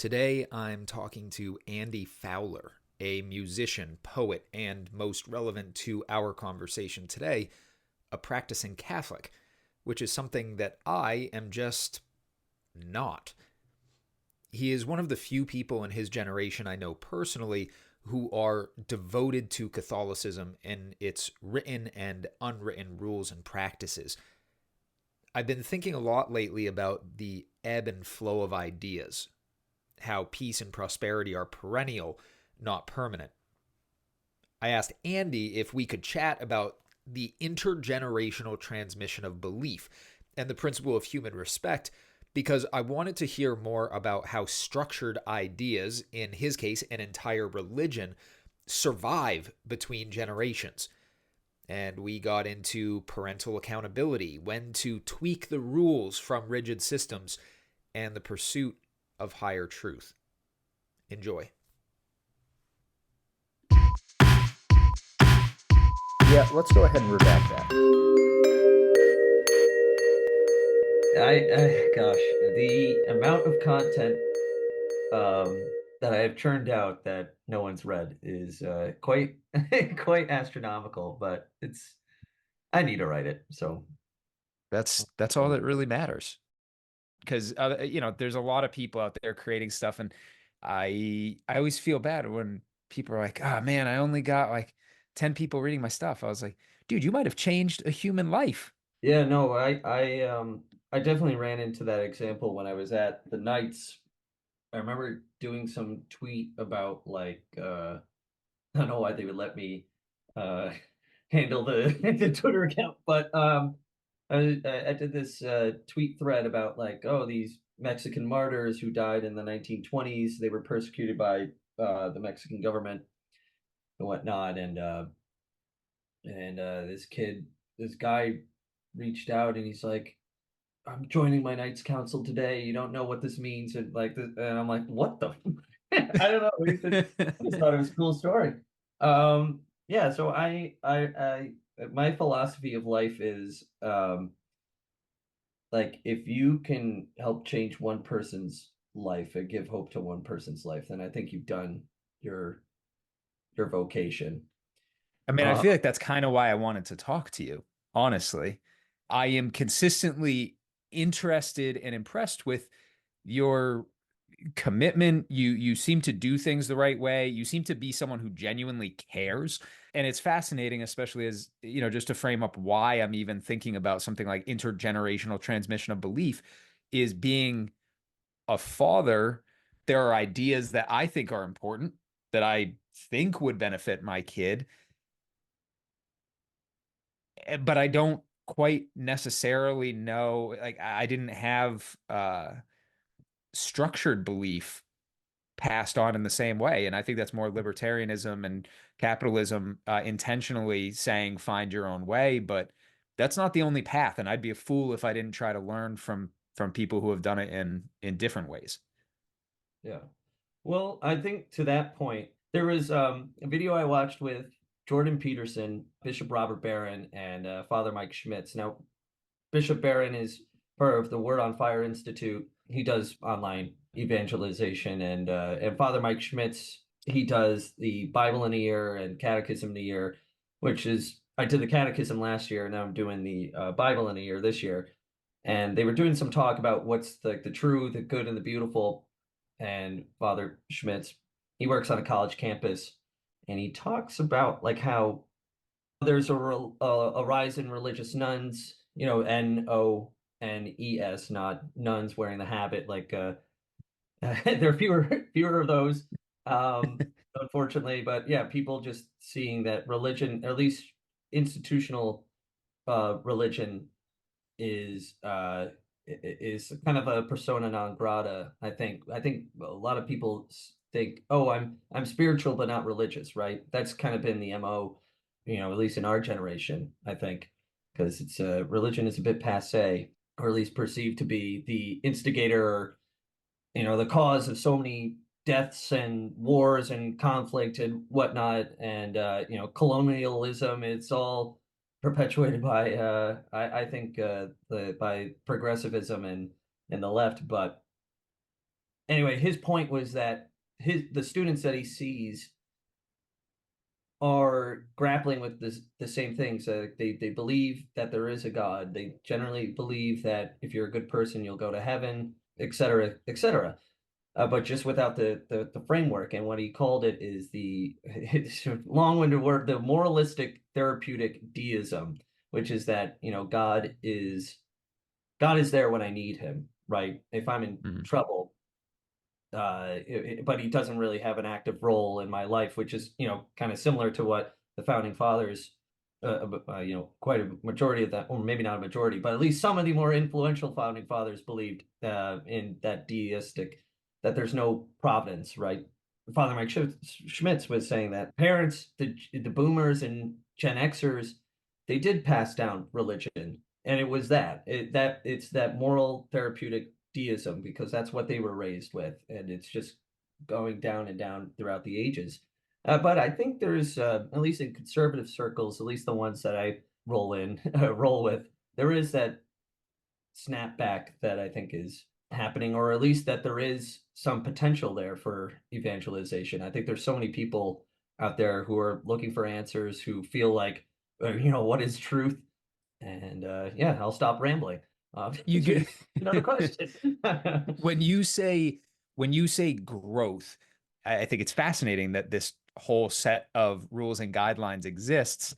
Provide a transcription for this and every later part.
Today, I'm talking to Andy Fowler, a musician, poet, and most relevant to our conversation today, a practicing Catholic, which is something that I am just not. He is one of the few people in his generation I know personally who are devoted to Catholicism and its written and unwritten rules and practices. I've been thinking a lot lately about the ebb and flow of ideas, how peace and prosperity are perennial, not permanent. I asked Andy if we could chat about the intergenerational transmission of belief and the principle of human respect because I wanted to hear more about how structured ideas, in his case, an entire religion, survive between generations. And we got into parental accountability, when to tweak the rules from rigid systems, and the pursuit of higher truth. Enjoy. Yeah, let's go ahead and redact that. Gosh, the amount of content that I have churned out that no one's read is quite quite astronomical, but I need to write it. So That's all that really matters. Because there's a lot of people out there creating stuff, and I always feel bad when people are like, "Oh man, I only got like 10 people reading my stuff." I was like, "Dude, you might have changed a human life." yeah, no, I definitely ran into that example when I was at the Knights. I remember doing some tweet about I don't know why they would let me uh, handle the Twitter account, but I did this tweet thread about like, oh, these Mexican martyrs who died in the 1920s, they were persecuted by the Mexican government and whatnot, and this guy reached out and he's like, I'm joining my Knights Council today. You don't know what this means, and like, and I'm like, what the? I don't know. I just thought it was a cool story. Yeah. So my philosophy of life is, like, if you can help change one person's life and give hope to one person's life, then I think you've done your your vocation. I mean, I Uh, feel like that's kind of why I wanted to talk to you, honestly. I am consistently interested and impressed with your commitment. You seem to do things the right way. You seem to be someone who genuinely cares. And it's fascinating, especially as, just to frame up why I'm even thinking about something like intergenerational transmission of belief is being a father. There are ideas that I think are important that I think would benefit my kid, but I don't quite necessarily know. Like, I didn't have structured belief passed on in the same way. And I think that's more libertarianism and capitalism intentionally saying find your own way. But that's not the only path. And I'd be a fool if I didn't try to learn from people who have done it in different ways. yeah. Well, I think to that point, there was a video I watched with Jordan Peterson, Bishop Robert Barron, and Father Mike Schmitz. Now, Bishop Barron is part of the Word on Fire Institute. He does online evangelization, and Father Mike Schmitz, he does the Bible in a year and Catechism in a year, which is I did the Catechism last year, and now I'm doing the Bible in a year this year. And they were doing some talk about what's the true, the good, and the beautiful. And Father Schmitz, he works on a college campus, and he talks about like how there's a rise in religious nuns, Nones, not nuns wearing the habit. Like there are fewer of those, um, unfortunately. But yeah, people just seeing that religion, or at least institutional religion, is kind of a persona non grata. I think a lot of people think, oh, I'm spiritual but not religious, right? That's kind of been the MO, at least in our generation, I think, because it's religion is a bit passé, or at least perceived to be the instigator, or the cause of so many deaths and wars and conflict and whatnot, and colonialism. It's all perpetuated by I think by progressivism and the left. But anyway, his point was that the students that he sees are grappling with the same things. They believe that there is a God. They generally believe that if you're a good person, you'll go to heaven, etc., etc. But just without the framework. And what he called it is the long-winded word, the moralistic therapeutic deism, which is that, God is there when I need him, right? If I'm in Mhm. trouble, but he doesn't really have an active role in my life, which is, kind of similar to what the founding fathers, quite a majority of that, or maybe not a majority, but at least some of the more influential founding fathers believed in that deistic, that there's no providence, right? Father Mike Schmitz was saying that parents, the boomers and Gen Xers, they did pass down religion, and it was it's that moral therapeutic deism, because that's what they were raised with, and it's just going down and down throughout the ages. But I think there's, at least in conservative circles, at least the ones that I roll with, there is that snapback that I think is happening, or at least that there is some potential there for evangelization. I think there's so many people out there who are looking for answers, who feel like, what is truth? And yeah, I'll stop rambling. You So get you another question. when you say growth, I think it's fascinating that this whole set of rules and guidelines exists,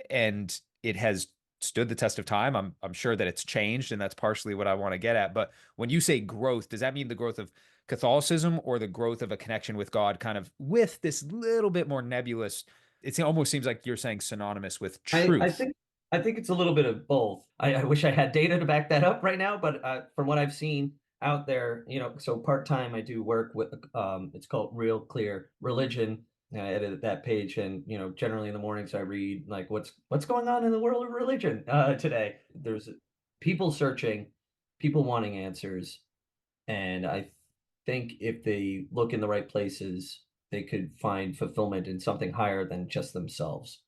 and it has stood the test of time. I'm sure that it's changed, and that's partially what I want to get at. But when you say growth, does that mean the growth of Catholicism or the growth of a connection with God, kind of with this little bit more nebulous? It almost seems like you're saying synonymous with I, I truth. think I think it's a little bit of both. I wish I had data to back that up right now, but from what I've seen out there, so part-time I do work with, it's called Real Clear Religion. And I edit that page, and generally in the mornings I read like what's going on in the world of religion today. There's people searching, people wanting answers, and I think if they look in the right places, they could find fulfillment in something higher than just themselves.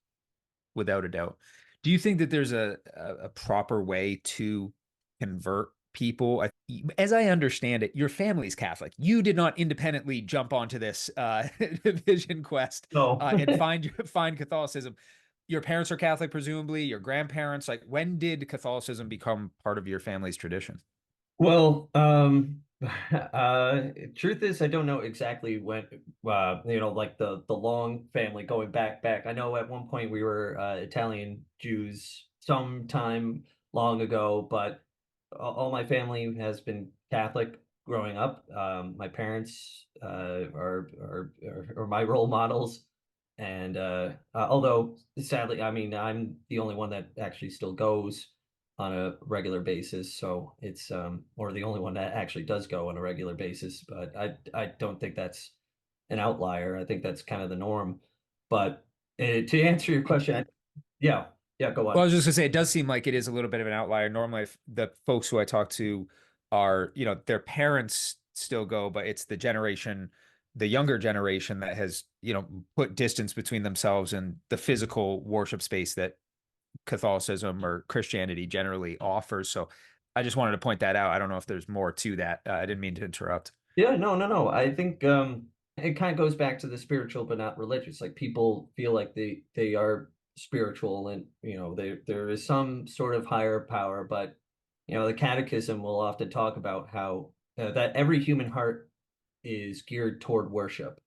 Without a doubt. Do you think that there's a proper way to convert people? As I understand it, your family's Catholic. You did not independently jump onto this vision quest No. and find Catholicism. Your parents are Catholic, presumably. Your grandparents. Like, when did Catholicism become part of your family's tradition? Well, truth is, I don't know exactly when, like the long family going back. I know at one point we were Italian Jews sometime long ago, but all my family has been Catholic growing up. My parents are my role models, and although sadly, I mean, I'm the only one that actually still goes on a regular basis. So it's or the only one that actually does go on a regular basis. But I don't think that's an outlier. I think that's kind of the norm. But to answer your question, yeah, yeah, go Well, I on. was just gonna say it does seem like it is a little bit of an outlier. Normally, if the folks who I talk to are, their parents still go, but it's the younger generation that has, put distance between themselves and the physical worship space that Catholicism or Christianity generally offers. So I just wanted to point that out. I don't know if there's more to that. I didn't mean to interrupt. Yeah, no, no, no. I think it kind of goes back to the spiritual but not religious. Like people feel like they are spiritual, and there is some sort of higher power, but the catechism will often talk about how that every human heart is geared toward worship.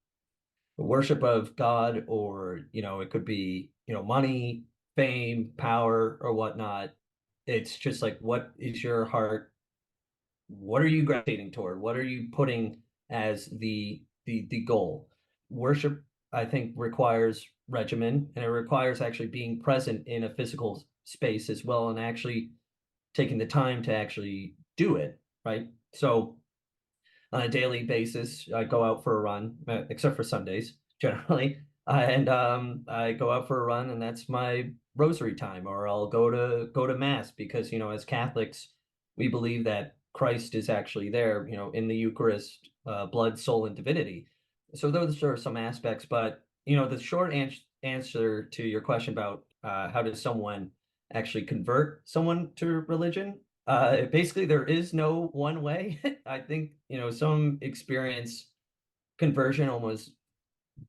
Worship of God, or it could be, money, fame, power, or whatnot. It's just like, what is your heart, what are you gravitating toward? What are you putting as the goal? Worship, I think, requires regimen, and it requires actually being present in a physical space as well, and actually taking the time to actually do it, right? So on a daily basis, I go out for a run, except for Sundays generally. And I go out for a run, and that's my rosary time. Or I'll go to mass, because as Catholics, we believe that Christ is actually there, in the Eucharist, blood, soul, and divinity. So those are some aspects. But the short answer to your question about how does someone actually convert someone to religion, Basically, there is no one way. I think, some experience conversion almost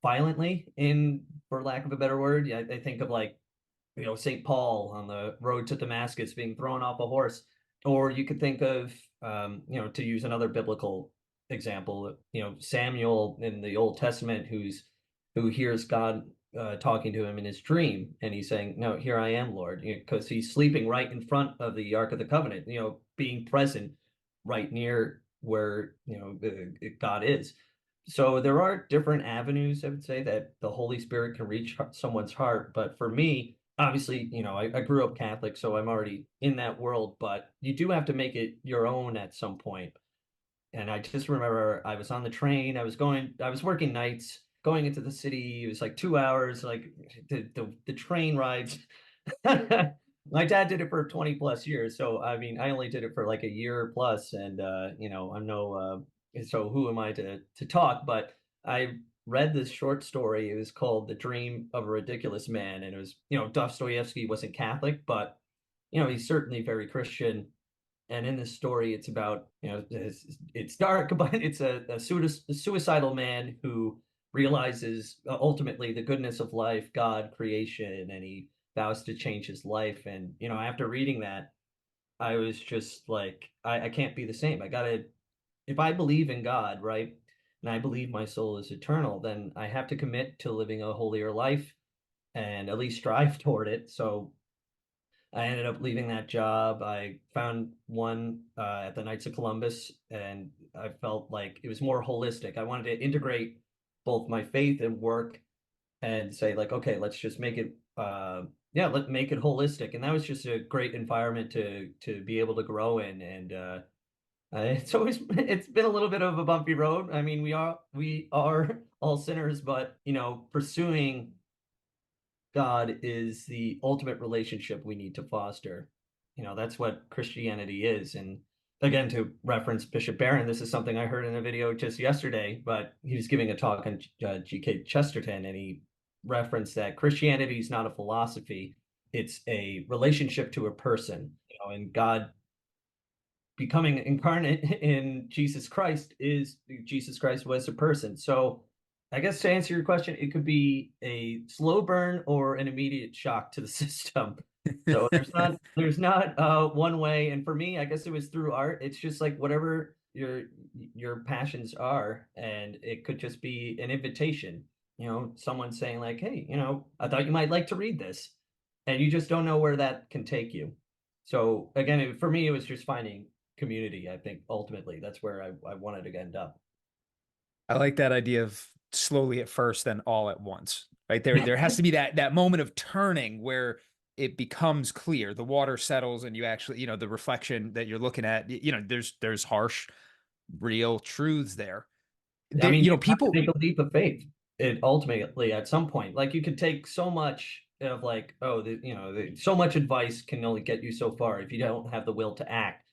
violently for lack of a better word. Yeah, I think of like, St. Paul on the road to Damascus being thrown off a horse. Or you could think of, to use another biblical example, Samuel in the Old Testament who hears God talking to him in his dream, and he's saying, "No, here I am, Lord," because he's sleeping right in front of the Ark of the Covenant, being present right near where God is. So there are different avenues, I would say, that the Holy Spirit can reach someone's heart. But for me, obviously, I grew up Catholic, so I'm already in that world, but you do have to make it your own at some point. And I just remember I was on the train, I was working nights, going into the city. It was like 2 hours, like the train rides. My dad did it for 20 plus years. So, I mean, I only did it for like a year plus, and, I'm so who am I to talk? But I read this short story. It was called The Dream of a Ridiculous Man. And it was, Dostoevsky wasn't Catholic, but, he's certainly very Christian. And in this story, it's about, it's dark, but it's a suicidal man who realizes ultimately the goodness of life, God, creation, and he vows to change his life. And, after reading that, I was just like, I can't be the same. If I believe in God, right, and I believe my soul is eternal, then I have to commit to living a holier life and at least strive toward it. So I ended up leaving that job. I found one at the Knights of Columbus, and I felt like it was more holistic. I wanted to integrate both my faith and work and say like, okay, let's just make it, yeah, let's make it holistic. And that was just a great environment to be able to grow in. And it's been a little bit of a bumpy road. I mean, we are all sinners, but pursuing God is the ultimate relationship we need to foster. That's what Christianity is. And again, to reference Bishop Barron, this is something I heard in a video just yesterday, but he was giving a talk on G.K. Chesterton, and he referenced that Christianity is not a philosophy, it's a relationship to a person, and God becoming incarnate in Jesus Christ was a person. So I guess to answer your question, it could be a slow burn or an immediate shock to the system. So there's not one way. And for me, I guess it was through art. It's just like whatever your passions are, and it could just be an invitation. Someone saying like, "Hey, I thought you might like to read this," and you just don't know where that can take you. So again, for me, it was just finding community. I think ultimately that's where I wanted to end up. I like that idea of slowly at first, then all at once. Right there has to be that moment of turning where it becomes clear. The water settles, and you actually, the reflection that you're looking at. There's harsh, real truths there. I mean, you have to People. take a leap of faith. It ultimately, at some point, like you could take so much of like, oh, so much advice can only get you so far if you don't have the will to act.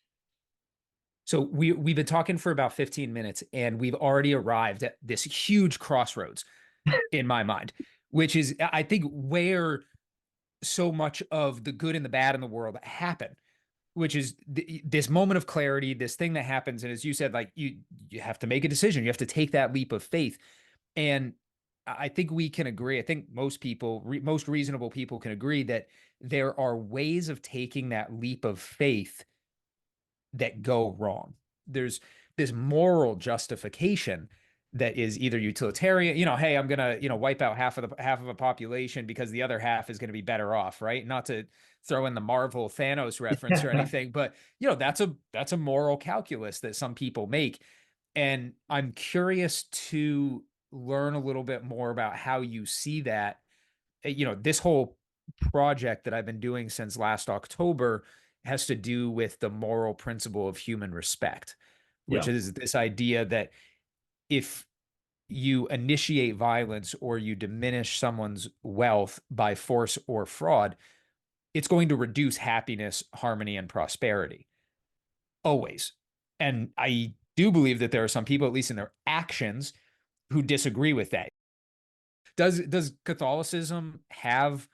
So we've been talking for about 15 minutes, and we've already arrived at this huge crossroads in my mind, which is, I think, where so much of the good and the bad in the world happen, which is this moment of clarity, this thing that happens. And as you said, like you have to make a decision. You have to take that leap of faith. And I think we can agree. I think most people, most reasonable people can agree that there are ways of taking that leap of faith that go wrong. There's this moral justification that is either utilitarian, hey, I'm gonna, wipe out half of a population because the other half is gonna be better off, right? Not to throw in the Marvel Thanos reference or anything, but that's a moral calculus that some people make. And I'm curious to learn a little bit more about how you see that. This whole project that I've been doing since last October has to do with the moral principle of human respect, which Yeah. is this idea that if you initiate violence or you diminish someone's wealth by force or fraud, it's going to reduce happiness, harmony, and prosperity always. And I do believe that there are some people, at least in their actions, who disagree with that. Does Catholicism have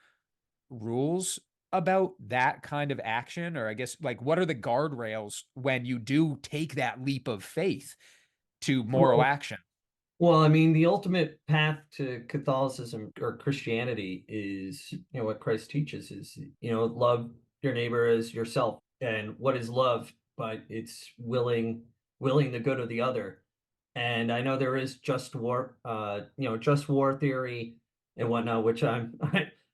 rules about that kind of action? Or I guess, like, what are the guardrails when you do take that leap of faith to moral Well, action? well, I mean, the ultimate path to Catholicism or Christianity is, what Christ teaches is, love your neighbor as yourself. And what is love? But it's willing the good of the other. And I know there is just war theory and whatnot, which I'm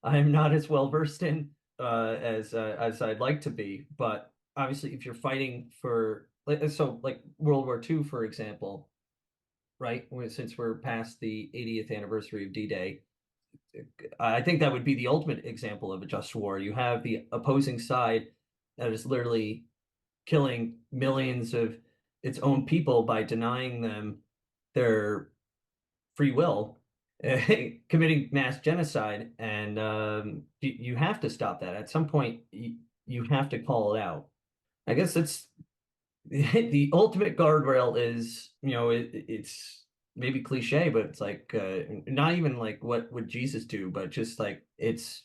not as well versed in as I'd like to be. But obviously, if you're fighting for, like World War II, for example, right? Since we're past the 80th anniversary of D-Day, I think that would be the ultimate example of a just war. You have the opposing side that is literally killing millions of its own people by denying them their free will, committing mass genocide, and you have to stop that. At some point, you have to call it out. I guess it's the ultimate guardrail is, it's maybe cliche, but it's like not even like what would Jesus do, but just like it's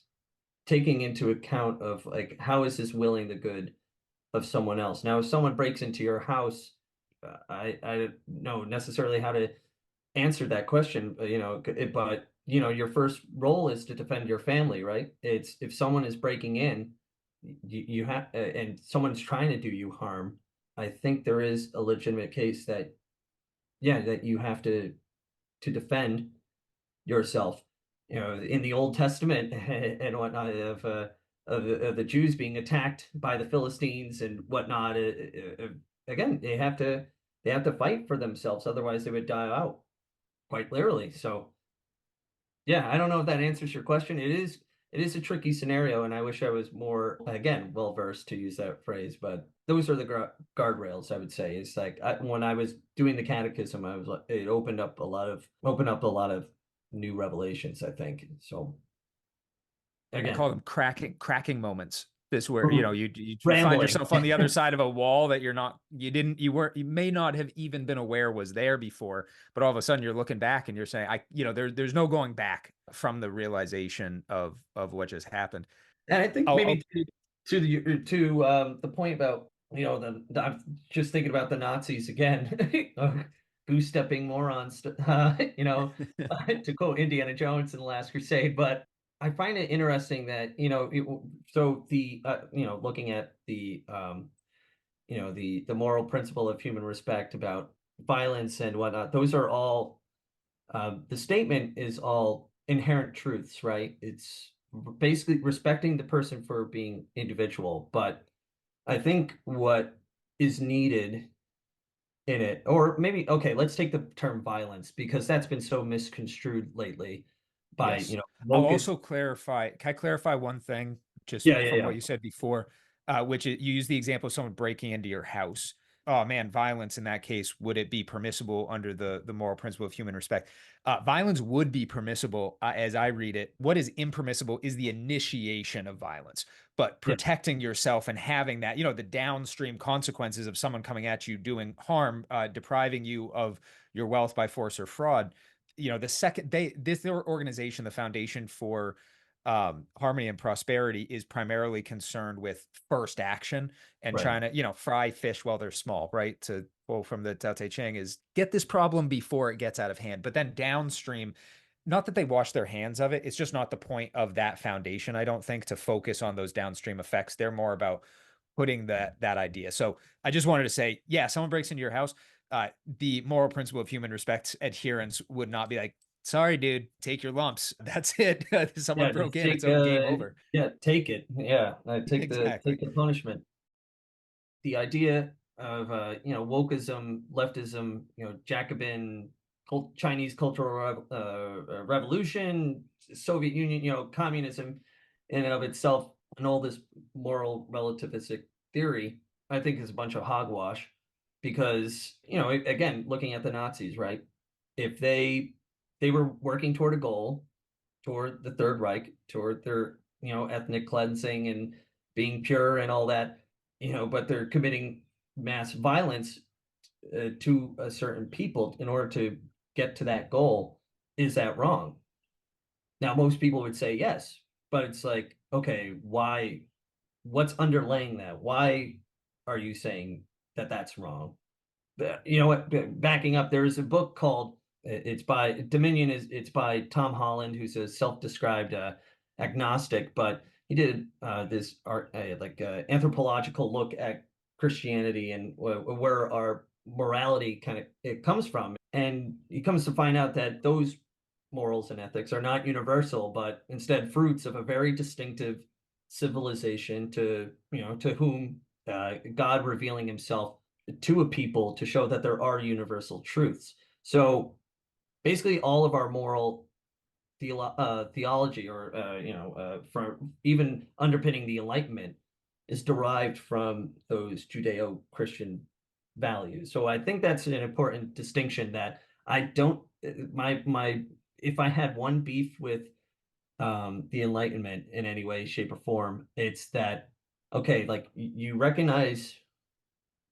taking into account of like how is this willing the good of someone else. Now, if someone breaks into your house, I don't know necessarily how to answer that question, but your first role is to defend your family, right? It's if someone is breaking in, you have, and someone's trying to do you harm. I think there is a legitimate case that, yeah, that you have to defend yourself. In the Old Testament and whatnot of the Jews being attacked by the Philistines and whatnot. Again, they have to fight for themselves, otherwise they would die out, quite literally. So yeah, I don't know if that answers your question. It is a tricky scenario, and I wish I was more, again, well versed to use that phrase. But those are the guardrails, I would say. It's like when I was doing the catechism, I was like, it opened up a lot of new revelations, I think. So I call again, them cracking moments. This where you find rambling. yourself on the other side of a wall that you may not have even been aware was there before, but all of a sudden you're looking back and you're saying, there's no going back from the realization of what just happened. And I think I'll, maybe to the point about, I'm just thinking about the Nazis again, goose stepping morons, to quote Indiana Jones in The Last Crusade. But I find it interesting that, so looking at the moral principle of human respect about violence and whatnot, those are all, the statement is all inherent truths, right? It's basically respecting the person for being individual. But I think what is needed in it, or maybe, okay, let's take the term violence because that's been so misconstrued lately by, Yes. I'll woke. also clarify. Can I clarify one thing just Yeah, yeah, from yeah. what you said before, which is, you use the example of someone breaking into your house. Oh man, violence in that case, would it be permissible under the moral principle of human respect? Violence would be permissible, as I read it. What is impermissible is the initiation of violence, but Yeah, protecting yourself and having that, the downstream consequences of someone coming at you doing harm, depriving you of your wealth by force or fraud. The second their organization, the Foundation for Harmony and Prosperity, is primarily concerned with first action and right. trying to, fry fish while they're small, right? To quote from the Tao Te Ching, is get this problem before it gets out of hand. But then downstream, not that they wash their hands of it, it's just not the point of that foundation, I don't think, to focus on those downstream effects. They're more about putting that idea. So I just wanted to say, yeah, someone breaks into your house, the moral principle of human respect adherence would not be like, sorry, dude, take your lumps. That's it. Someone Yeah, broke just in. It's game over. take it. Yeah, take Exactly. the punishment. The idea of wokeism, leftism, Jacobin, Chinese Cultural Revolution, Soviet Union, communism, in and of itself, and all this moral relativistic theory, I think is a bunch of hogwash. Because again, looking at the Nazis, right? If they were working toward a goal, toward the Third Reich, toward their ethnic cleansing and being pure and all that, but they're committing mass violence to a certain people in order to get to that goal. Is that wrong? Now, most people would say yes. but it's like, okay, why, what's underlaying that? Why are you saying that that's wrong? You know what, backing up, there is a book called, it's by Dominion, is it's by Tom Holland, who's a self-described agnostic, but he did this art like anthropological look at Christianity and where our morality kind of it comes from, and he comes to find out that those morals and ethics are not universal, but instead fruits of a very distinctive civilization to, to whom God revealing himself to a people to show that there are universal truths. So basically, all of our moral theology, or from even underpinning the Enlightenment, is derived from those Judeo-Christian values. So I think that's an important distinction that I don't my if I had one beef with the Enlightenment in any way, shape, or form, it's that, okay, like you recognize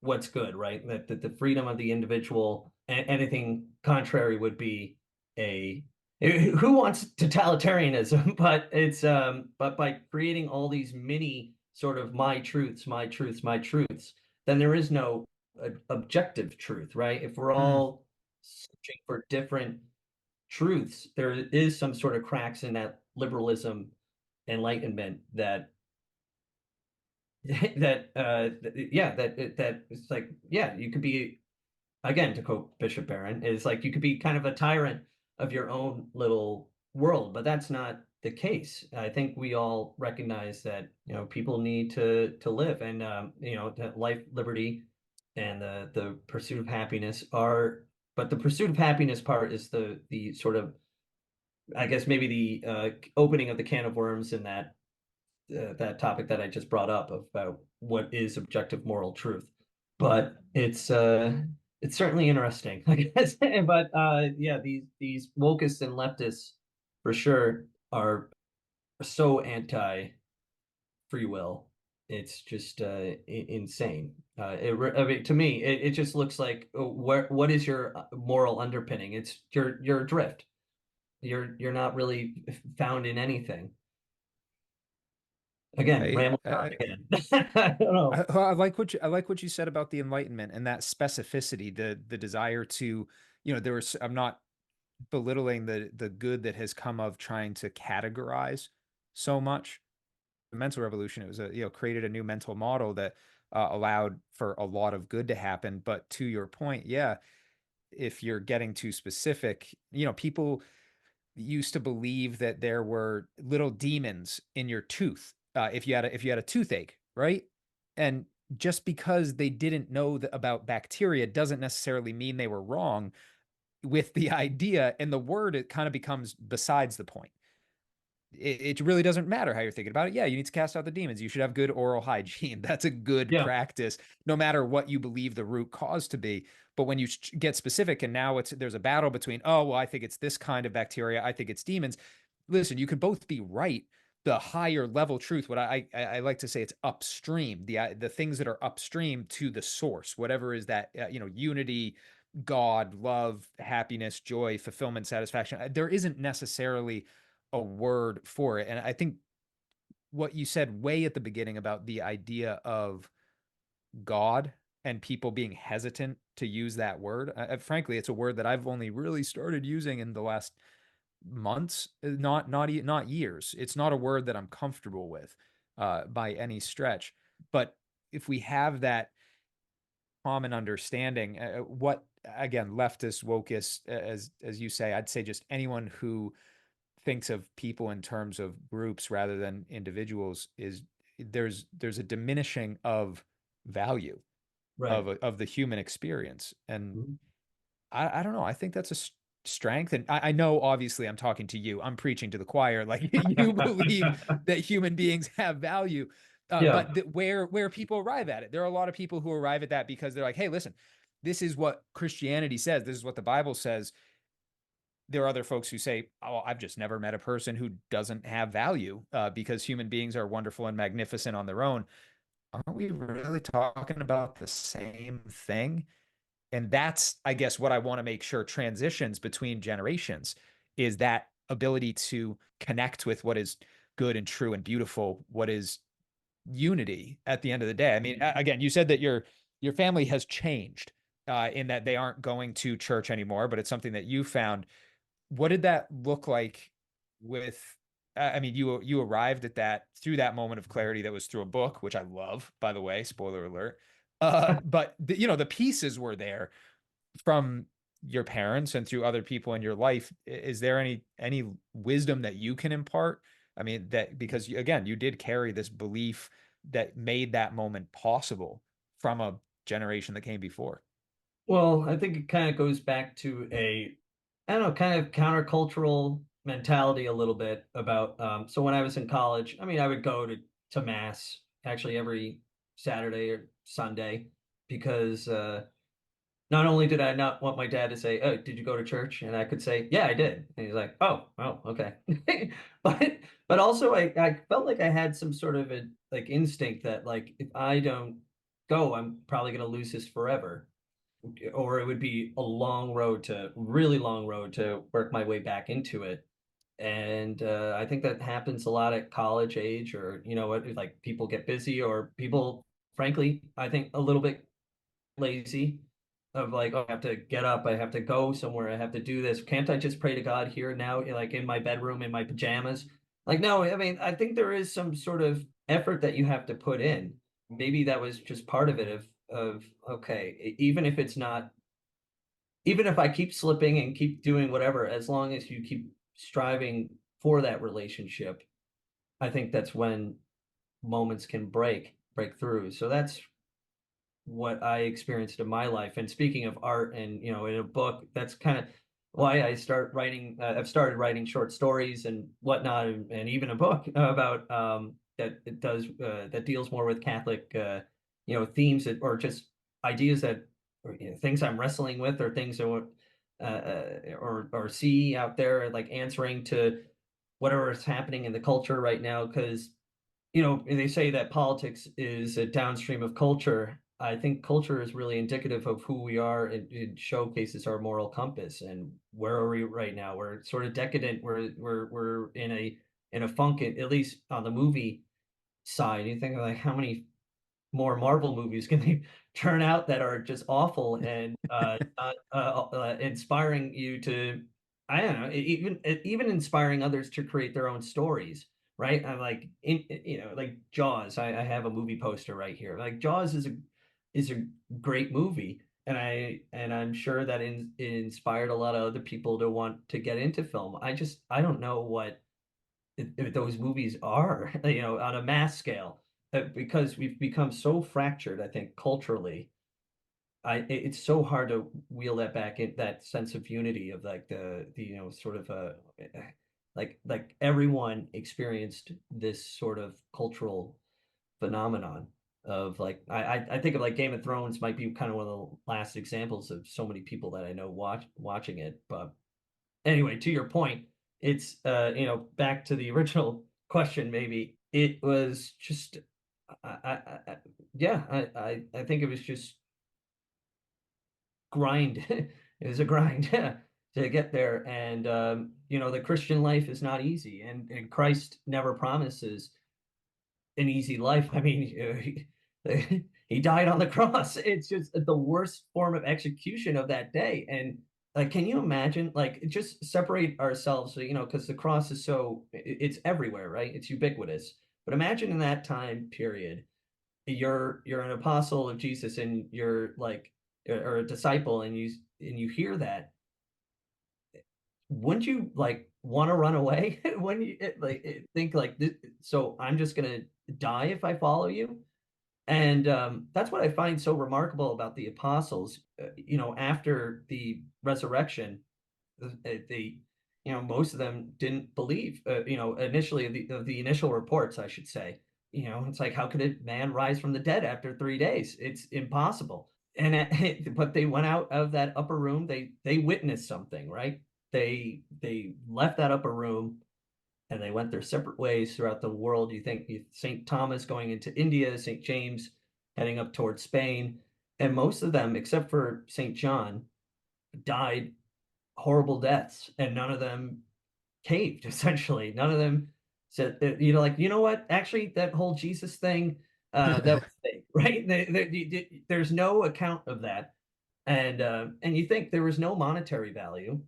what's good, right? That the freedom of the individual, anything contrary would be a who wants totalitarianism? But it's but by creating all these mini sort of my truths, my truths, my truths, then there is no objective truth, right? If we're Hmm. all searching for different truths, there is some sort of cracks in that liberalism enlightenment that that yeah, that it's like, yeah, you could be, again, to quote Bishop Barron, is like you could be kind of a tyrant of your own little world, but that's not the case. I think we all recognize that, people need to live, and that life, liberty, and the pursuit of happiness are, but the pursuit of happiness part is the sort of, I guess, maybe the opening of the can of worms in that topic that I just brought up about what is objective moral truth. But it's certainly interesting, I guess. But yeah, these wokists and leftists for sure are so anti free will. It's just insane. I mean, to me, it just looks like, what is your moral underpinning? It's you're adrift. You're not really found in anything. Again, I, rambling on I again. I don't know. I like I like what you said about the Enlightenment and that specificity, the desire to, there was, I'm not belittling the good that has come of trying to categorize so much. The mental revolution, it was created a new mental model that allowed for a lot of good to happen. But to your point, yeah, if you're getting too specific, people used to believe that there were little demons in your tooth if you had a toothache, right? And just because they didn't know about bacteria doesn't necessarily mean they were wrong with the idea and the word. It kind of becomes besides the point. It really doesn't matter how you're thinking about it. Yeah, you need to cast out the demons. You should have good oral hygiene. That's a good Yeah, practice, no matter what you believe the root cause to be. But when you get specific, and now there's a battle between, oh, well, I think it's this kind of bacteria, I think it's demons. Listen, you could both be right. The higher level truth, what I like to say, it's upstream. The things that are upstream to the source, whatever is that, unity, God, love, happiness, joy, fulfillment, satisfaction. There isn't necessarily a word for it. And I think what you said way at the beginning about the idea of God and people being hesitant to use that word, frankly, it's a word that I've only really started using in the last months, not years. It's not a word that I'm comfortable with by any stretch. But if we have that common understanding, what again, leftist, wokist, as you say, I'd say just anyone who thinks of people in terms of groups rather than individuals is there's a diminishing of value right. of the human experience. And Mhm. I don't know, I think that's a strength. And I know obviously I'm talking to you, I'm preaching to the choir, like you believe that human beings have value. Yeah, But where people arrive at it, there are a lot of people who arrive at that because they're like, hey, listen, this is what Christianity says, this is what the Bible says. There are other folks who say, "Oh, I've just never met a person who doesn't have value because human beings are wonderful and magnificent on their own." Aren't we really talking about the same thing? And that's, I guess, what I want to make sure transitions between generations is that ability to connect with what is good and true and beautiful, what is unity at the end of the day. I mean, again, you said that your family has changed in that they aren't going to church anymore, but it's something that you found. What did that look like with? I mean, you arrived at that through that moment of clarity that was through a book, which I love, by the way. Spoiler alert. But the pieces were there from your parents and through other people in your life. Is there any wisdom that you can impart? I mean, that because again, you did carry this belief that made that moment possible from a generation that came before. Well, I think it kind of goes back to I don't know, kind of countercultural mentality a little bit about, so when I was in college, I mean, I would go to mass actually every Saturday or Sunday because not only did I not want my dad to say, "Oh, did you go to church?" And I could say, "Yeah, I did." And he's like, "Oh, okay." But but also I felt like I had some sort of a like instinct that like if I don't go, I'm probably going to lose this forever. Or it would be a long road to really long road to work my way back into it. And I think that happens a lot at college age, or like people get busy, or people, frankly, I think a little bit lazy of like, oh, I have to get up, I have to go somewhere, I have to do this. Can't I just pray to God here now, like in my bedroom, in my pajamas? Like, no, I mean, I think there is some sort of effort that you have to put in. Maybe that was just part of it of okay, even if it's not, even if I keep slipping and keep doing whatever, as long as you keep striving for that relationship, I think that's when moments can break through. So that's what I experienced in my life. And speaking of art and, in a book, that's kind of why I've started writing short stories and whatnot, and even a book about that it does that deals more with Catholic, themes or just ideas that, or, things I'm wrestling with, or things that or see out there, like answering to whatever is happening in the culture right now. Because they say that politics is a downstream of culture. I think culture is really indicative of who we are. It showcases our moral compass. And where are we right now? We're sort of decadent. We're in a funk, at least on the movie side. You think of like how many more Marvel movies can they turn out that are just awful and not inspiring you to, I don't know, even inspiring others to create their own stories, right? I'm like, like Jaws. I have a movie poster right here. Like Jaws is a great movie, and I'm sure that it inspired a lot of other people to want to get into film. I don't know what those movies are, on a mass scale, because we've become so fractured, I think, culturally. It's so hard to wheel that back in, that sense of unity of like the sort of like everyone experienced this sort of cultural phenomenon of like I think of like Game of Thrones might be kind of one of the last examples of so many people that I know watching it. But anyway, to your point, it's back to the original question. Maybe it was just I yeah, I think it was just grind. It was a grind to get there. And the Christian life is not easy, and Christ never promises an easy life. I mean, he died on the cross. It's just the worst form of execution of that day. And like, can you imagine? Like, just separate ourselves, because the cross is it's everywhere, right? It's ubiquitous. But imagine in that time period, you're an apostle of Jesus, and you're like, or a disciple, and you hear that, wouldn't you like want to run away when you think like this, so I'm just gonna die if I follow you? And that's what I find so remarkable about the apostles. After the resurrection, they, most of them didn't believe. Initially, the initial reports, I should say. It's like, how could a man rise from the dead after 3 days? It's impossible. And but they went out of that upper room. They witnessed something, right? They left that upper room, and they went their separate ways throughout the world. You think St. Thomas going into India, St. James heading up towards Spain, and most of them, except for St. John, died horrible deaths, and none of them caved. Essentially, none of them. said, like, you know what? Actually, that whole Jesus thing, that was fake, right? There's no account of that, and you think there was no monetary value,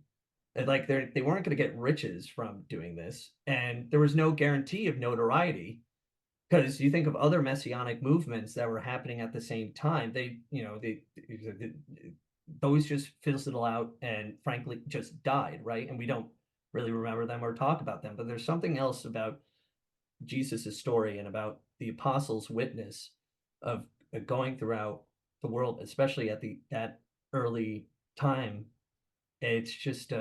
and like they weren't going to get riches from doing this, and there was no guarantee of notoriety because you think of other messianic movements that were happening at the same time. Those just fizzled out and frankly just died, right? And we don't really remember them or talk about them. But there's something else about Jesus' story and about the apostles' witness of going throughout the world, especially at that early time. It's just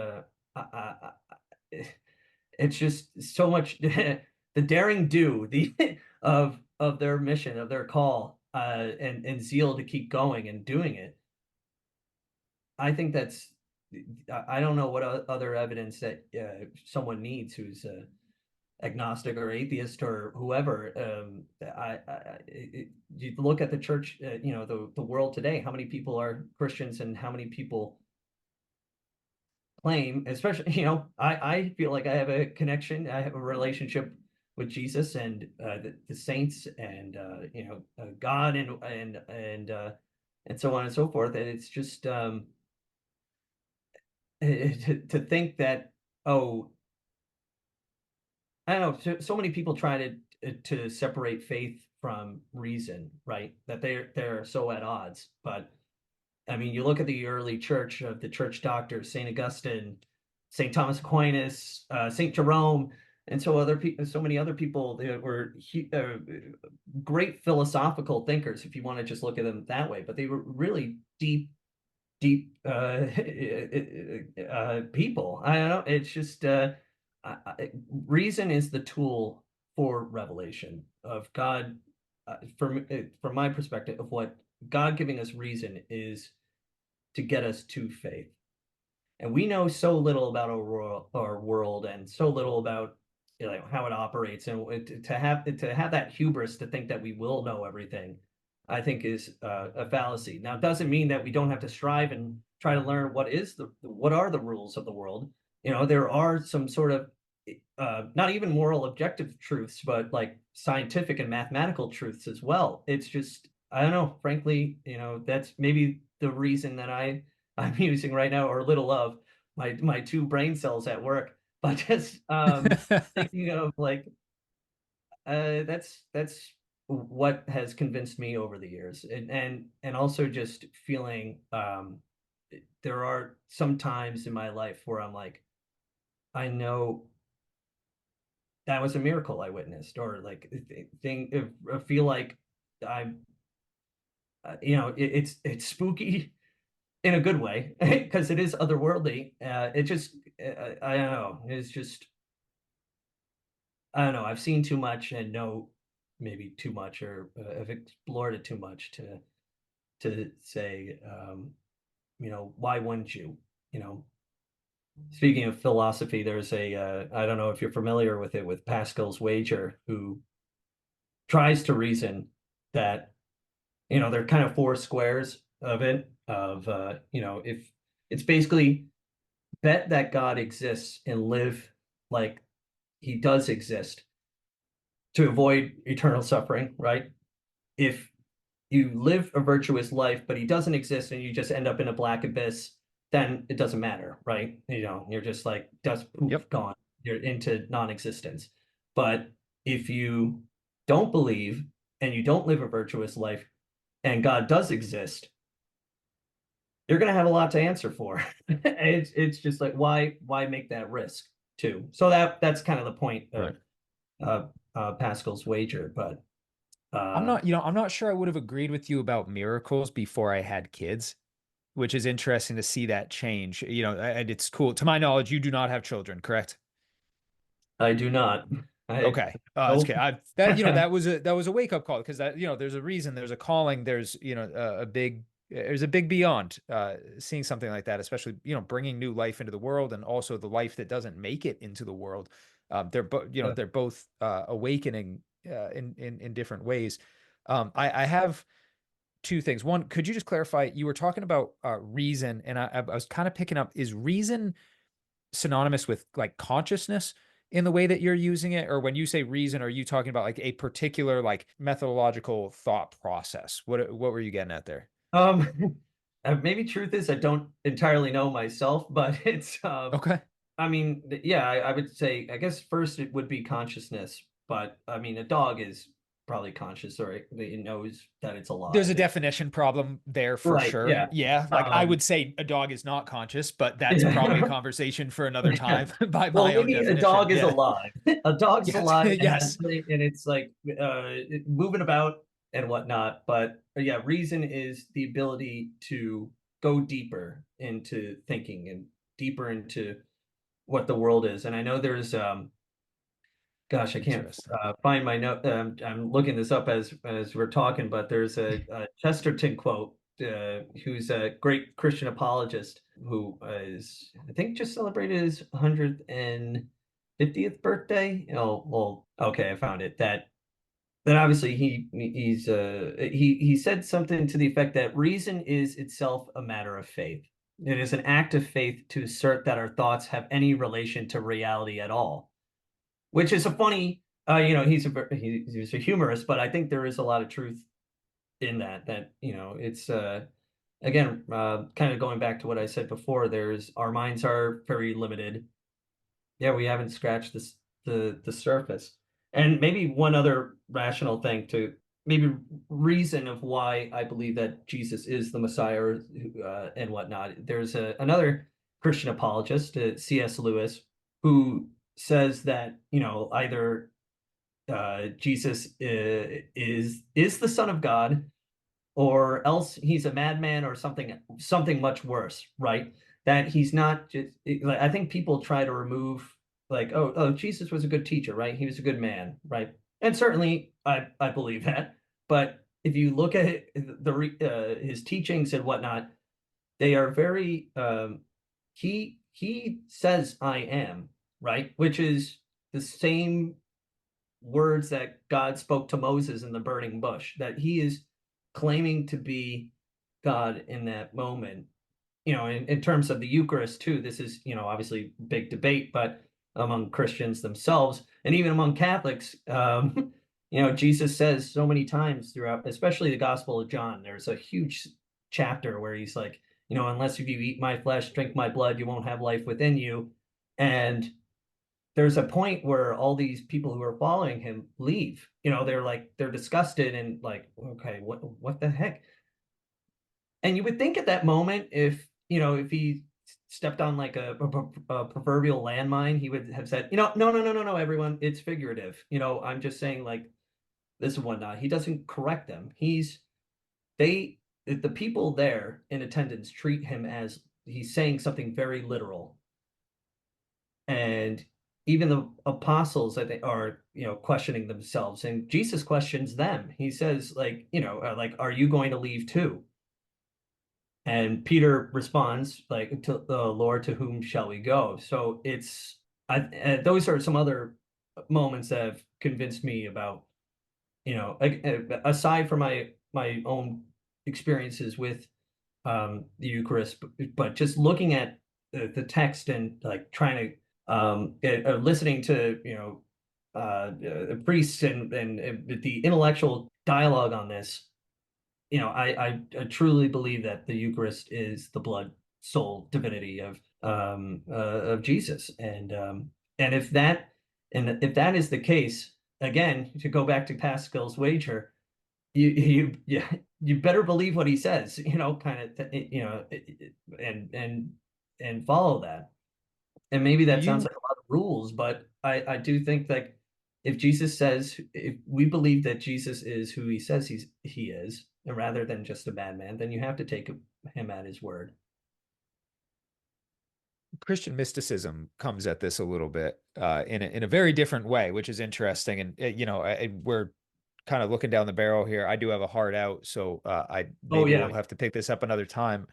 it's just so much the daring do the of their mission, of their call, and zeal to keep going and doing it. I think that's I don't know what other evidence that someone needs who's agnostic or atheist or whoever. You look at the church, the world today. How many people are Christians, and how many people claim, especially, I feel like I have a connection, I have a relationship with Jesus and the saints and God and so on and so forth. And it's just to think that, oh, I don't know, so many people try to separate faith from reason, right? That they're so at odds. But I mean, you look at the early church of the church doctors, Saint Augustine, Saint Thomas Aquinas, Saint Jerome, and so many other people that were great philosophical thinkers, if you want to just look at them that way. But they were really deep people. I don't know. It's just reason is the tool for revelation of God. From my perspective, of what God giving us reason is to get us to faith. And we know so little about our world and so little about how it operates, and to have that hubris to think that we will know everything, I think is a fallacy. Now, it doesn't mean that we don't have to strive and try to learn what are the rules of the world. There are some sort of not even moral objective truths, but like scientific and mathematical truths as well. It's just, I don't know, frankly, that's maybe the reason that I'm using right now, or a little of my two brain cells at work. But just thinking of like that's what has convinced me over the years, and also just feeling there are some times in my life where I'm like, I know that was a miracle I witnessed, or like I feel like I'm it's spooky in a good way because it is otherworldly. It just I don't know. It's just I don't know. I've seen too much and know maybe too much, or have explored it too much to say, why wouldn't you? You know, Speaking of philosophy, there's I don't know if you're familiar with it, with Pascal's wager, who tries to reason that, there are kind of four squares of it, of, if it's basically bet that God exists and live like he does exist to avoid eternal suffering, right? If you live a virtuous life, but he doesn't exist and you just end up in a black abyss, then it doesn't matter, right? You're just like dust, poof, Yep. gone. You're into non-existence. But if you don't believe and you don't live a virtuous life and God does exist, you're going to have a lot to answer for. It's just like, why make that risk too? So that's kind of the point of Right. Pascal's wager. But uh, I'm not sure I would have agreed with you about miracles before I had kids, which is interesting to see that change. And it's cool. To my knowledge, you do not have children, correct? I do not. I Okay. That's Nope. okay. That was a wake up call, because there's a reason, there's a calling, there's there's a big beyond seeing something like that, especially bringing new life into the world, and also the life that doesn't make it into the world. They're both awakening in different ways. I have two things. One, could you just clarify? You were talking about reason, and I was kind of picking up, is reason synonymous with like consciousness? in the way that you're using it? Or when you say reason, are you talking about like a particular like methodological thought process? What were you getting at there? Um, maybe truth is I don't entirely know myself, but Okay. I mean, yeah, I would say, I guess first it would be consciousness, but I mean, a dog is probably conscious, or it knows that it's There's a alive. definition problem there for Right, sure. yeah. Yeah. Like I Um, would say a dog is not conscious, but that's probably a yeah. conversation for another time by Well, my own maybe a definition. dog is Yeah. alive. A dog's Yes. alive and Yes. it's like moving about and whatnot. But yeah, reason is the ability to go deeper into thinking and deeper into what the world is. And I know there's gosh, I can't Interesting. find my note. I'm looking this up as we're talking, but there's a Chesterton quote, who's a great Christian apologist who is, I think, just celebrated his 150th birthday. Oh, well, okay, I found it. That obviously he said something to the effect that reason is itself a matter of faith. It is an act of faith to assert that our thoughts have any relation to reality at all, which is a funny, he's a humorist, but I think there is a lot of truth in that it's again, kind of going back to what I said before. There's Our minds are very limited. Yeah, we haven't scratched the surface. And maybe one other rational thing to maybe reason of why I believe that Jesus is the Messiah, and whatnot. There's another Christian apologist, C.S. Lewis, who says that either Jesus is the Son of God, or else he's a madman or something much worse, right? That he's not just like, I think people try to remove, like, oh, Jesus was a good teacher, right? He was a good man, right? And certainly I believe that. But if you look at his teachings and whatnot, they are very he says I am, right? Which is the same words that God spoke to Moses in the burning bush, that he is claiming to be God in that moment. In terms of the Eucharist too, this is, obviously big debate, but among Christians themselves and even among Catholics, Jesus says so many times throughout, especially the Gospel of John, there's a huge chapter where he's like, unless if you eat my flesh, drink my blood, you won't have life within you. And there's a point where all these people who are following him leave. They're disgusted and like, okay, what the heck? And you would think at that moment, if he stepped on like a proverbial landmine, he would have said, no, no, no, no, no, everyone, it's figurative. I'm just saying like this and whatnot. He doesn't correct them. The people there in attendance treat him as he's saying something very literal. And even the apostles, I think, are questioning themselves, and Jesus questions them. He says, like, like, are you going to leave too? And Peter responds, like, to the Lord, to whom shall we go? So those are some other moments that have convinced me about, aside from my own experiences with the Eucharist, but just looking at the text and like trying to listening to priests and the intellectual dialogue on this. I truly believe that the Eucharist is the blood, soul, divinity of Jesus, and if that is the case, again, to go back to Pascal's wager, you better believe what he says, kind of, and follow that. And maybe Do that sounds you like a lot of rules, but I do think that if we believe that Jesus is who he says he is, and rather than just a bad man, then you have to take him at his word. Christian mysticism comes at this a little bit in a very different way, which is interesting. And we're kind of looking down the barrel here. I do have a heart out, so I Oh maybe yeah. we'll have to pick this up another time.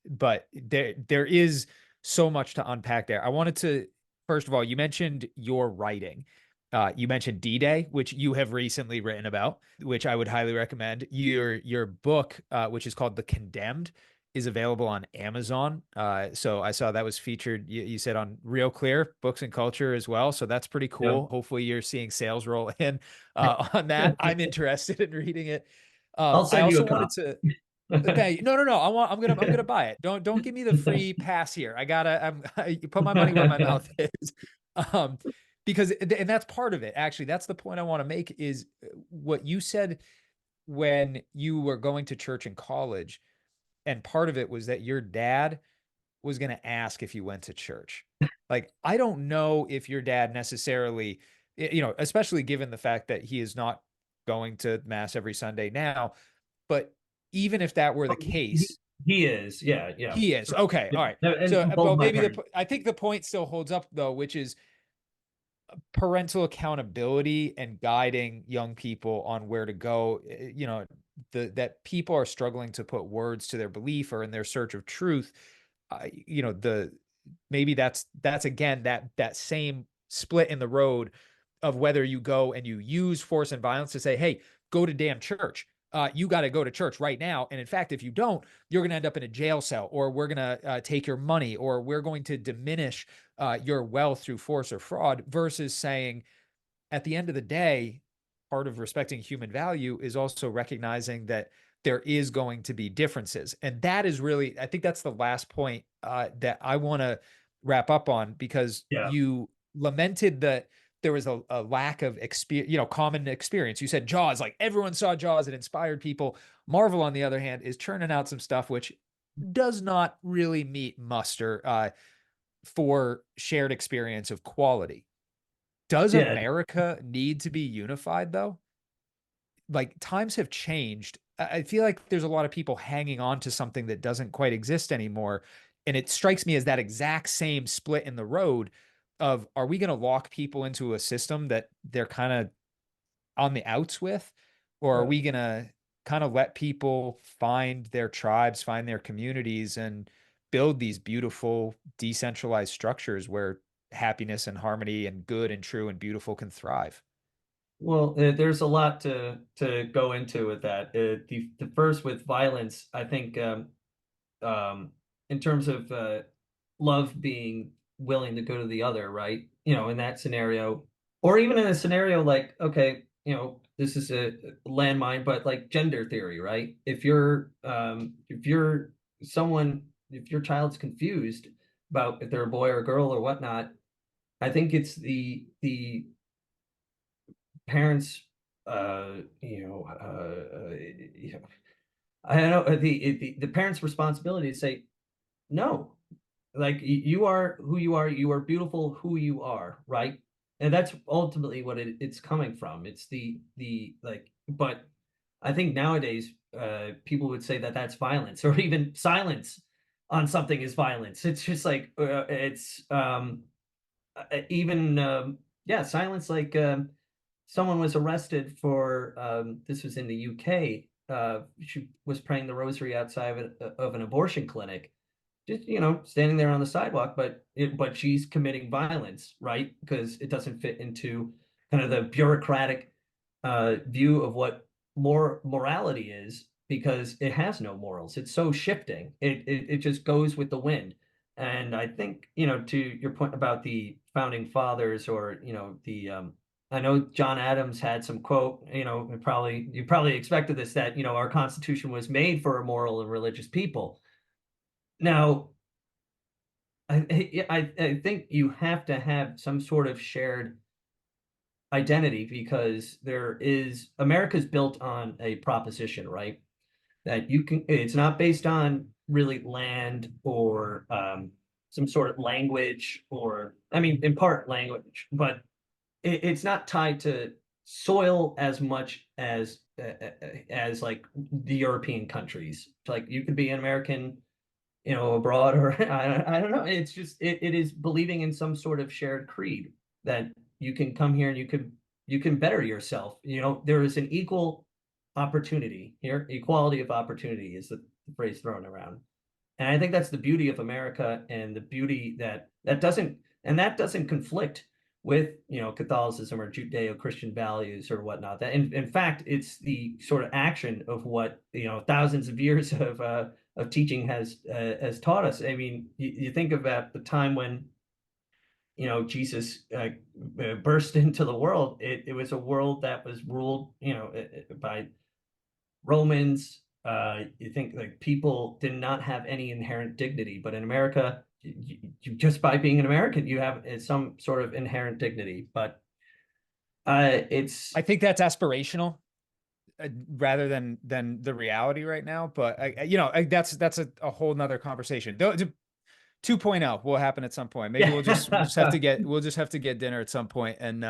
But there is so much to unpack there. I wanted to first of all, you mentioned your writing. You mentioned D-Day, which you have recently written about, which I would highly recommend. Your book, which is called The Condemned, is available on Amazon. So I saw that was featured, you said, on Real Clear Books and Culture as well. So that's pretty Yeah. cool. Hopefully you're seeing sales roll in on that. I'm interested in reading it. I'll I send you also a wanted copy. to no. I'm gonna buy it. Don't give me the free pass here. You put my money where my mouth is. Um, because and that's part of it. Actually, that's the point I want to make is what you said when you were going to church in college, and part of it was that your dad was going to ask if you went to church. Like, I don't know if your dad necessarily, especially given the fact that he is not going to mass every Sunday now, but even if that were the he, case, he is, yeah, yeah, he is. sure. Okay. All Yeah. right. So, And both but my maybe parents. I think the point still holds up though, which is parental accountability and guiding young people on where to go. That people are struggling to put words to their belief or in their search of truth. The maybe that's again that same split in the road of whether you go and you use force and violence to say, hey, go to damn church. You got to go to church right now. And in fact, if you don't, you're going to end up in a jail cell, or we're going to take your money, or we're going to diminish your wealth through force or fraud, versus saying, at the end of the day, part of respecting human value is also recognizing that there is going to be differences. And that is really, I think that's the last point that I want to wrap up on, because Yeah. you lamented that there was a lack of experience, common experience. You said Jaws, like everyone saw Jaws, it inspired people. Marvel, on the other hand, is churning out some stuff which does not really meet muster for shared experience of quality. Does Yeah. America need to be unified though? Like, times have changed. I feel like there's a lot of people hanging on to something that doesn't quite exist anymore. And it strikes me as that exact same split in the road of, are we going to lock people into a system that they're kind of on the outs with? Or are Yeah. we going to kind of let people find their tribes, find their communities, and build these beautiful decentralized structures where happiness and harmony and good and true and beautiful can thrive? Well, there's a lot to go into with that. The first with violence, I think, um, in terms of love being willing to go to the other, right? In that scenario, or even in a scenario like, okay, this is a landmine, but like gender theory, right? If you're someone, if your child's confused about if they're a boy or a girl or whatnot, I think it's the parents, you know, I don't know, the parents' responsibility to say no. Like, you are who you are. You are beautiful who you are, right? And that's ultimately what it's coming from. It's the like, but I think nowadays people would say that that's violence, or even silence on something is violence. It's just like it's even yeah, silence, like someone was arrested for this was in the UK. She was praying the rosary outside of an abortion clinic, just standing there on the sidewalk, but she's committing violence, right? Because it doesn't fit into kind of the bureaucratic view of what morality is, because it has no morals. It's so shifting. It just goes with the wind. And I think, to your point about the founding fathers, or the I know John Adams had some quote, you probably expected this, that our Constitution was made for a moral and religious people. Now, I think you have to have some sort of shared identity, because America's built on a proposition, right? That it's not based on really land, or some sort of language, or, I mean, in part language, but it's not tied to soil as much as like the European countries. Like, you could be an American, abroad, or I don't know. It's just it is believing in some sort of shared creed, that you can come here and you can better yourself. There is an equal opportunity here. Equality of opportunity is the phrase thrown around. And I think that's the beauty of America, and the beauty that doesn't conflict with, Catholicism or Judeo-Christian values or whatnot. That in fact, it's the sort of action of what, thousands of years of teaching has taught us. I mean, you think about the time when Jesus burst into the world. It was a world that was ruled by Romans. You think like people did not have any inherent dignity, but in America, just by being an American, you have some sort of inherent dignity. But it's I think that's aspirational rather than the reality right now. But that's a whole nother conversation. 2.0 will happen at some point. Maybe we'll just have to get dinner at some point and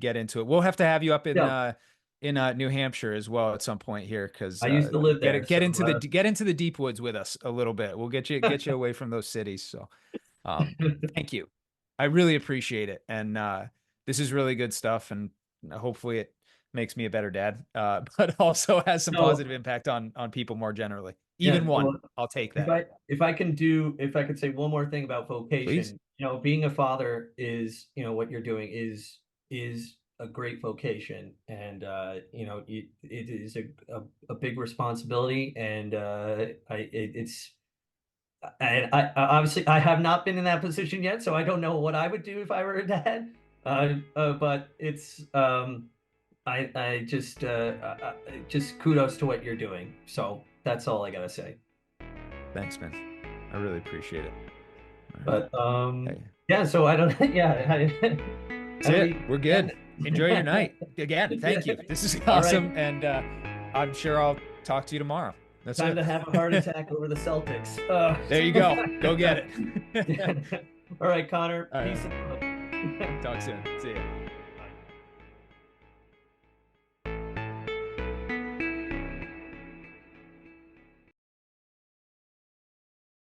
get into it. We'll have to have you up yeah. In New Hampshire as well at some point here, because I used to live there, get so into the deep woods with us a little bit. We'll get you away from those cities. So thank you. I really appreciate it. And this is really good stuff, and hopefully it makes me a better dad, but also has some so positive impact on people more generally. yeah. Even one, Well, I'll take if that. I could say one more thing about Please. vocation, being a father is, what you're doing is a great vocation, and it is a big responsibility, and it's and obviously I have not been in that position yet, so I don't know what I would do if I were a dad. But it's just kudos to what you're doing. So that's all I gotta say. Thanks, man. I really appreciate it. All right. But Hey, yeah. So I don't. Yeah. that's How do it. we We're good. end Enjoy your night. Again, thank you. it? This is All right. awesome. And I'm sure I'll talk to you tomorrow. That's Time it. to have a heart attack over the Celtics. There you go. Go get it. All right, Connor. All Peace right. out. Talk soon. See ya.